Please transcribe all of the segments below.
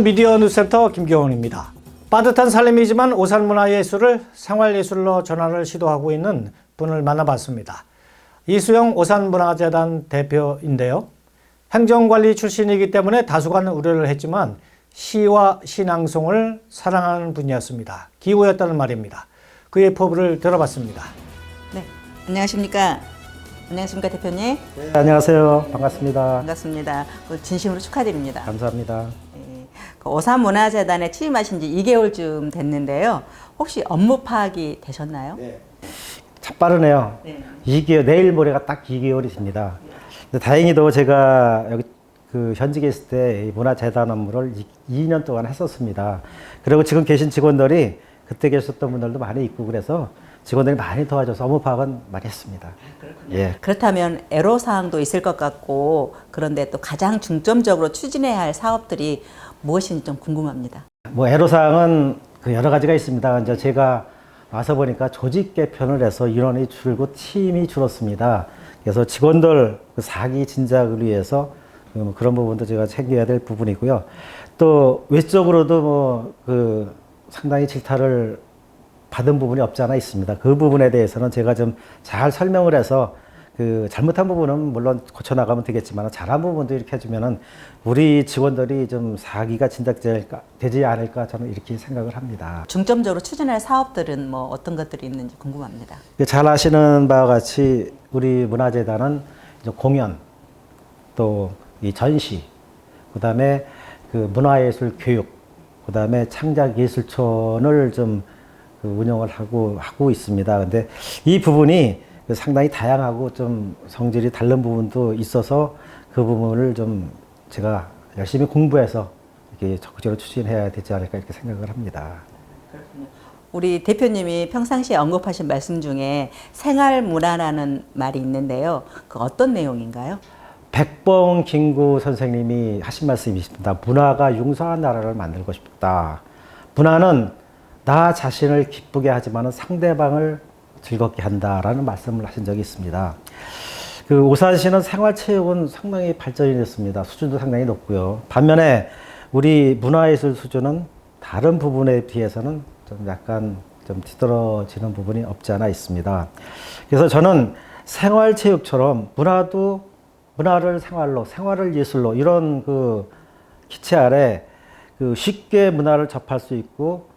미디어 뉴스센터 김경훈입니다. 빠듯한 삶이지만 오산문화예술을 생활예술로 전환을 시도하고 있는 분을 만나봤습니다. 이수영 오산문화재단 대표인데요. 행정관리 출신이기 때문에 다소간 우려를 했지만 시와 시낭송을 사랑하는 분이었습니다. 기호였다는 말입니다. 그의 포부를 들어봤습니다. 네, 안녕하십니까. 안녕하십니까 대표님. 네, 안녕하세요. 반갑습니다. 반갑습니다. 진심으로 축하드립니다. 감사합니다. 오산문화재단에 취임하신 지 2개월쯤 됐는데요. 혹시 업무 파악이 되셨나요? 네. 참 빠르네요. 네. 2개월, 내일 모레가 딱 2개월이 됩니다. 근데 다행히도 제가 여기 현직에 있을 때 문화재단 업무를 2년 동안 했었습니다. 그리고 지금 계신 직원들이 그때 계셨던 분들도 많이 있고 그래서 직원들이 많이 도와줘서 업무 파악은 많이 했습니다. 예. 그렇다면 애로사항도 있을 것 같고 그런데 또 가장 중점적으로 추진해야 할 사업들이 무엇인지 좀 궁금합니다. 뭐 애로사항은 여러 가지가 있습니다. 이제 제가 와서 보니까 조직 개편을 해서 인원이 줄고 팀이 줄었습니다. 그래서 직원들 사기 진작을 위해서 그런 부분도 제가 챙겨야 될 부분이고요. 또 외적으로도 상당히 질타를 받은 부분이 없지 않아 있습니다. 그 부분에 대해서는 제가 좀 잘 설명을 해서 잘못한 부분은 물론 고쳐나가면 되겠지만 잘한 부분도 이렇게 해주면은 우리 직원들이 좀 사기가 진작되지 않을까 저는 이렇게 생각을 합니다. 중점적으로 추진할 사업들은 뭐 어떤 것들이 있는지 궁금합니다. 잘 아시는 바와 같이 우리 문화재단은 이제 공연 또 이 전시 그다음에 문화예술 교육 그다음에 창작예술촌을 좀 운영을 하고 있습니다. 근데 이 부분이 상당히 다양하고 좀 성질이 다른 부분도 있어서 그 부분을 좀 제가 열심히 공부해서 이렇게 적극적으로 추진해야 되지 않을까 이렇게 생각을 합니다. 그렇군요. 우리 대표님이 평상시에 언급하신 말씀 중에 생활문화라는 말이 있는데요. 그 어떤 내용인가요? 백범 김구 선생님이 하신 말씀이 있습니다. 문화가 융성한 나라를 만들고 싶다. 문화는 나 자신을 기쁘게 하지만 상대방을 즐겁게 한다라는 말씀을 하신 적이 있습니다. 오산시는 생활체육은 상당히 발전이 됐습니다. 수준도 상당히 높고요. 반면에 우리 문화예술 수준은 다른 부분에 비해서는 좀 약간 좀 뒤떨어지는 부분이 없지 않아 있습니다. 그래서 저는 생활체육처럼 문화를 생활로, 생활을 예술로 이런 기체 아래 쉽게 문화를 접할 수 있고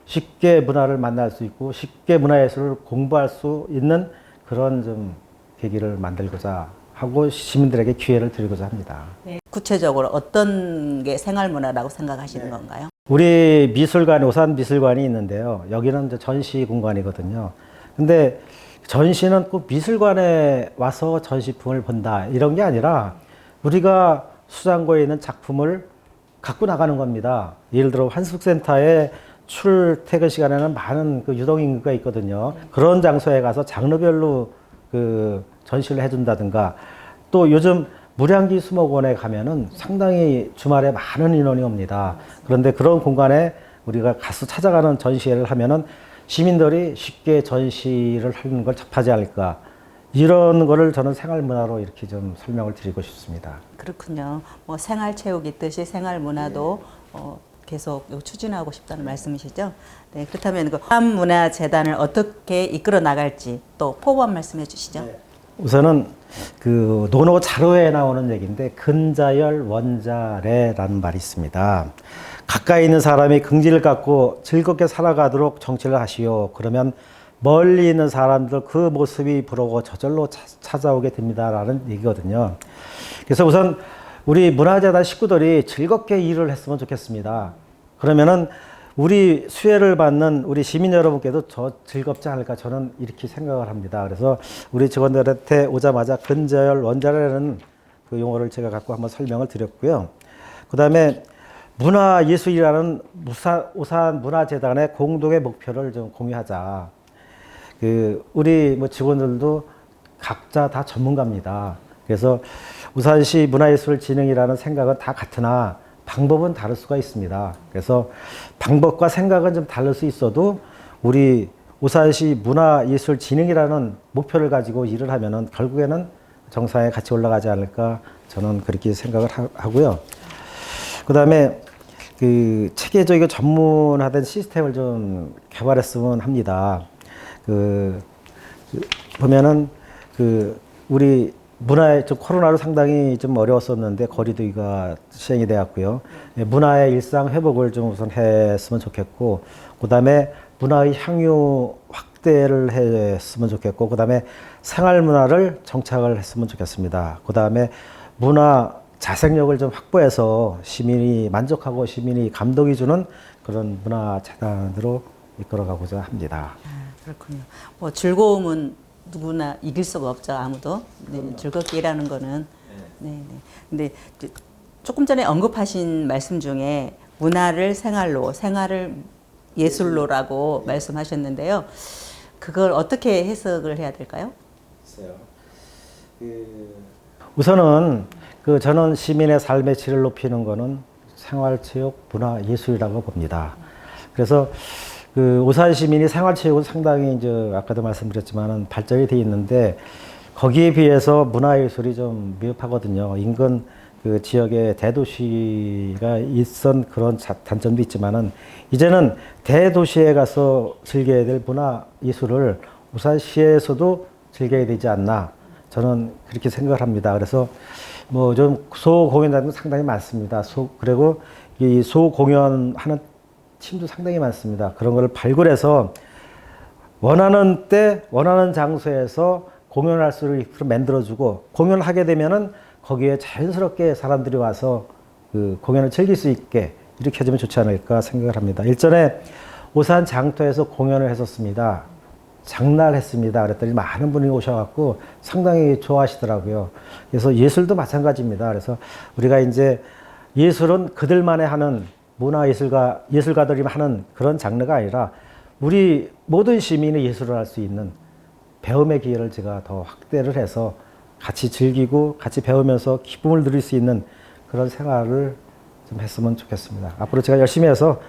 쉽게 문화를 만날 수 있고 쉽게 문화예술을 공부할 수 있는 그런 좀 계기를 만들고자 하고 시민들에게 기회를 드리고자 합니다. 네. 구체적으로 어떤 게 생활문화라고 생각하시는 건가요? 우리 미술관, 오산 미술관이 있는데요. 여기는 이제 전시 공간이거든요. 근데 전시는 꼭 미술관에 와서 전시품을 본다 이런 게 아니라 우리가 수장고에 있는 작품을 갖고 나가는 겁니다. 예를 들어 환숙센터에 출퇴근 시간에는 많은 유동인구가 있거든요. 그런 장소에 가서 장르별로 전시를 해준다든가 또 요즘 무량기 수목원에 가면은 상당히 주말에 많은 인원이 옵니다. 그런데 그런 공간에 우리가 가서 찾아가는 전시회를 하면은 시민들이 쉽게 전시를 하는 걸 접하지 않을까. 이런 거를 저는 생활문화로 이렇게 좀 설명을 드리고 싶습니다. 그렇군요. 뭐 생활체육이 있듯이 생활문화도 계속 추진하고 싶다는 말씀이시죠? 네, 그렇다면 오산문화재단을 어떻게 이끌어 나갈지 또 포부 한 말씀해 주시죠. 네. 우선은 논어 자료에 나오는 얘기인데 근자열 원자래라는 말이 있습니다. 가까이 있는 사람이 긍지를 갖고 즐겁게 살아가도록 정치를 하시오. 그러면 멀리 있는 사람들 그 모습이 부러워 저절로 찾아오게 됩니다라는 얘기거든요. 그래서 우선 우리 문화재단 식구들이 즐겁게 일을 했으면 좋겠습니다. 그러면은 우리 수혜를 받는 우리 시민 여러분께도 저 즐겁지 않을까 저는 이렇게 생각을 합니다. 그래서 우리 직원들한테 오자마자 근자열 원자라는 용어를 제가 갖고 한번 설명을 드렸고요. 그 다음에 문화예술이라는 오산 문화재단의 공동의 목표를 좀 공유하자. 우리 직원들도 각자 다 전문가입니다. 그래서 우산시 문화예술진흥이라는 생각은 다 같으나 방법은 다를 수가 있습니다. 그래서 방법과 생각은 좀 다를 수 있어도 우리 우산시 문화예술진흥이라는 목표를 가지고 일을 하면은 결국에는 정상에 같이 올라가지 않을까 저는 그렇게 생각을 하고요. 그다음에 그 체계적이고 전문화된 시스템을 좀 개발했으면 합니다. 보면은 우리 문화의 좀 코로나로 상당히 좀 어려웠었는데 거리두기가 시행이 되었고요. 문화의 일상 회복을 좀 우선 했으면 좋겠고, 그다음에 문화의 향유 확대를 했으면 좋겠고, 그다음에 생활 문화를 정착을 했으면 좋겠습니다. 그다음에 문화 자생력을 좀 확보해서 시민이 만족하고 시민이 감동이 주는 그런 문화 재단으로 이끌어가고자 합니다. 그렇군요. 뭐 즐거움은 누구나 이길 수가 없죠. 아무도. 네, 즐겁게 일하는 거는. 네, 네. 근데 조금 전에 언급하신 말씀 중에 문화를 생활로, 생활을 예술로라고 말씀하셨는데요. 그걸 어떻게 해석을 해야 될까요? 우선은 저는 시민의 삶의 질을 높이는 거는 생활체육, 문화, 예술이라고 봅니다. 그래서 오산 시민이 생활체육은 상당히 이제 아까도 말씀드렸지만은 발전이 돼 있는데 거기에 비해서 문화예술이 좀 미흡하거든요. 인근 지역에 대도시가 있던 그런 단점도 있지만은 이제는 대도시에 가서 즐겨야 될 문화예술을 우산시에서도 즐겨야 되지 않나 저는 그렇게 생각을 합니다. 그래서 뭐 좀 소공연단도 상당히 많습니다. 그리고 이 소공연하는 팀도 상당히 많습니다. 그런 걸 발굴해서 원하는 때, 원하는 장소에서 공연할 수 있도록 만들어주고, 공연을 하게 되면은 거기에 자연스럽게 사람들이 와서 공연을 즐길 수 있게 이렇게 해주면 좋지 않을까 생각을 합니다. 일전에 오산 장터에서 공연을 했었습니다. 장날 했습니다. 그랬더니 많은 분이 오셔갖고 상당히 좋아하시더라고요. 그래서 예술도 마찬가지입니다. 그래서 우리가 이제 예술은 그들만의 하는 예술가들이 하는 그런 장르가 아니라 우리 모든 시민이 예술을 할 수 있는 배움의 기회를 제가 더 확대를 해서 같이 즐기고 같이 배우면서 기쁨을 누릴 수 있는 그런 생활을 좀 했으면 좋겠습니다. 앞으로 제가 열심히 해서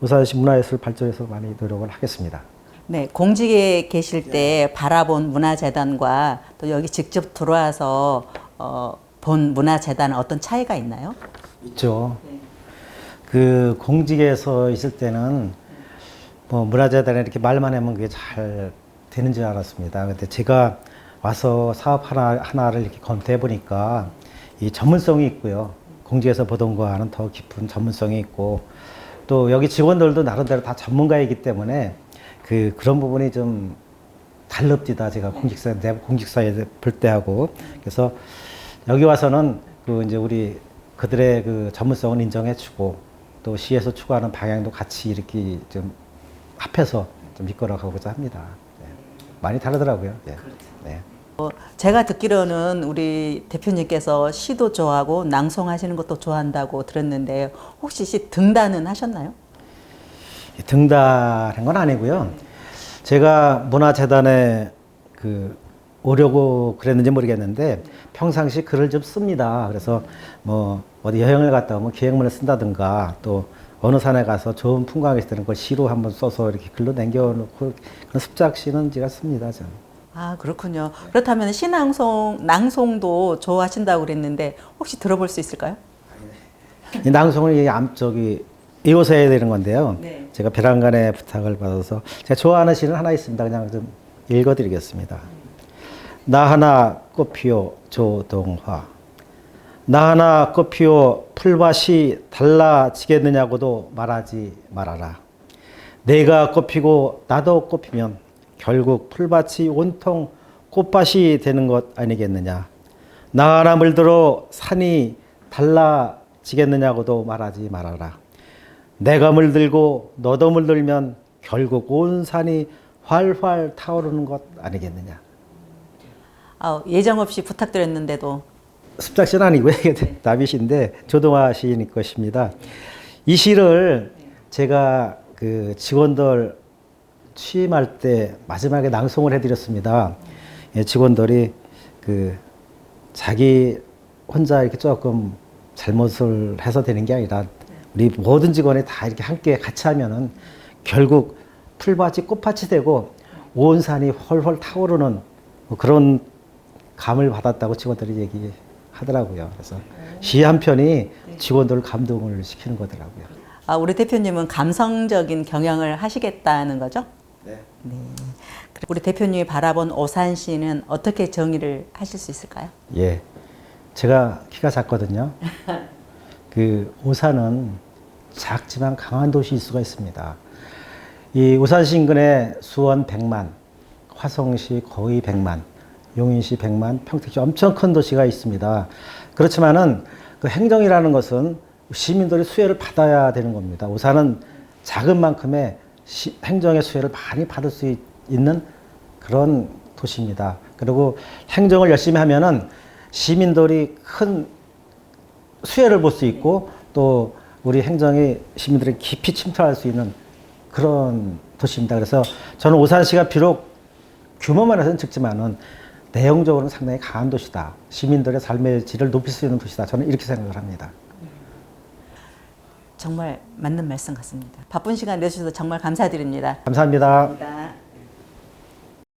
우산시 문화예술 발전에서 많이 노력을 하겠습니다. 네, 공직에 계실 때 바라본 문화재단과 또 여기 직접 들어와서 본 문화재단은 어떤 차이가 있나요? 있죠. 공직에서 있을 때는 뭐 문화재단에 이렇게 말만 하면 그게 잘 되는 줄 알았습니다. 근데 제가 와서 사업 하나를 이렇게 검토해 보니까 이 전문성이 있고요. 공직에서 보던 거와는 더 깊은 전문성이 있고 또 여기 직원들도 나름대로 다 전문가이기 때문에 그런 부분이 좀 달릅니다. 제가 공직사에 볼 때하고. 그래서 여기 와서는 이제 우리 그들의 전문성을 인정해주고 또 시에서 추구하는 방향도 같이 이렇게 좀 합해서 좀 이끌어가고자 합니다. 네. 많이 다르더라고요. 네. 네. 제가 듣기로는 우리 대표님께서 시도 좋아하고 낭송하시는 것도 좋아한다고 들었는데 혹시 시 등단은 하셨나요? 등단한 건 아니고요. 제가 문화재단에 오려고 그랬는지 모르겠는데 평상시 글을 좀 씁니다. 그래서 뭐 어디 여행을 갔다 오면 기획문을 쓴다든가 또 어느 산에 가서 좋은 풍광이 있을 때는 그걸 시로 한번 써서 이렇게 글로 남겨놓고 그런 습작시는 제가 씁니다. 저는. 아, 그렇군요. 그렇다면 낭송도 좋아하신다고 그랬는데 혹시 들어볼 수 있을까요? 이 낭송을 이어서야 되는 건데요. 네. 제가 벼랑간의 부탁을 받아서 제가 좋아하는 시는 하나 있습니다. 그냥 좀 읽어드리겠습니다. 나 하나 꽃피오 조동화. 나 하나 꽃피오 풀밭이 달라지겠느냐고도 말하지 말아라. 내가 꽃피고 나도 꽃피면 결국 풀밭이 온통 꽃밭이 되는 것 아니겠느냐. 나 하나 물들어 산이 달라지겠느냐고도 말하지 말아라. 내가 물들고 너도 물들면 결국 온 산이 활활 타오르는 것 아니겠느냐. 예정 없이 부탁드렸는데도. 습작시는 아니고요. 이게 나비시인데 조동화 시인 것입니다. 이 시를 제가 직원들 취임할 때 마지막에 낭송을 해드렸습니다. 직원들이 자기 혼자 이렇게 조금 잘못을 해서 되는 게 아니라 우리 모든 직원이 다 이렇게 함께 같이 하면은 결국 풀밭이 꽃밭이 되고 온 산이 헐헐 타오르는 그런 감을 받았다고 직원들이 얘기해 하더라고요. 그래서 시 한 편이 직원들을 감동을 시키는 거더라고요. 아, 우리 대표님은 감성적인 경영을 하시겠다는 거죠? 네. 그리고 우리 대표님이 바라본 오산시는 어떻게 정의를 하실 수 있을까요? 예. 제가 키가 작거든요. 그 오산은 작지만 강한 도시일 수가 있습니다. 이 오산시 인근에 수원 100만, 화성시 거의 100만, 용인시 100만, 평택시 엄청 큰 도시가 있습니다. 그렇지만은 그 행정이라는 것은 시민들의 수혜를 받아야 되는 겁니다. 오산은 작은 만큼의 행정의 수혜를 많이 받을 수 있는 그런 도시입니다. 그리고 행정을 열심히 하면은 시민들이 큰 수혜를 볼 수 있고 또 우리 행정이 시민들이 깊이 침투할 수 있는 그런 도시입니다. 그래서 저는 오산시가 비록 규모만 해서는 적지만은 내용적으로는 상당히 강한 도시다. 시민들의 삶의 질을 높일 수 있는 도시다. 저는 이렇게 생각을 합니다. 정말 맞는 말씀 같습니다. 바쁜 시간 내주셔서 정말 감사드립니다. 감사합니다.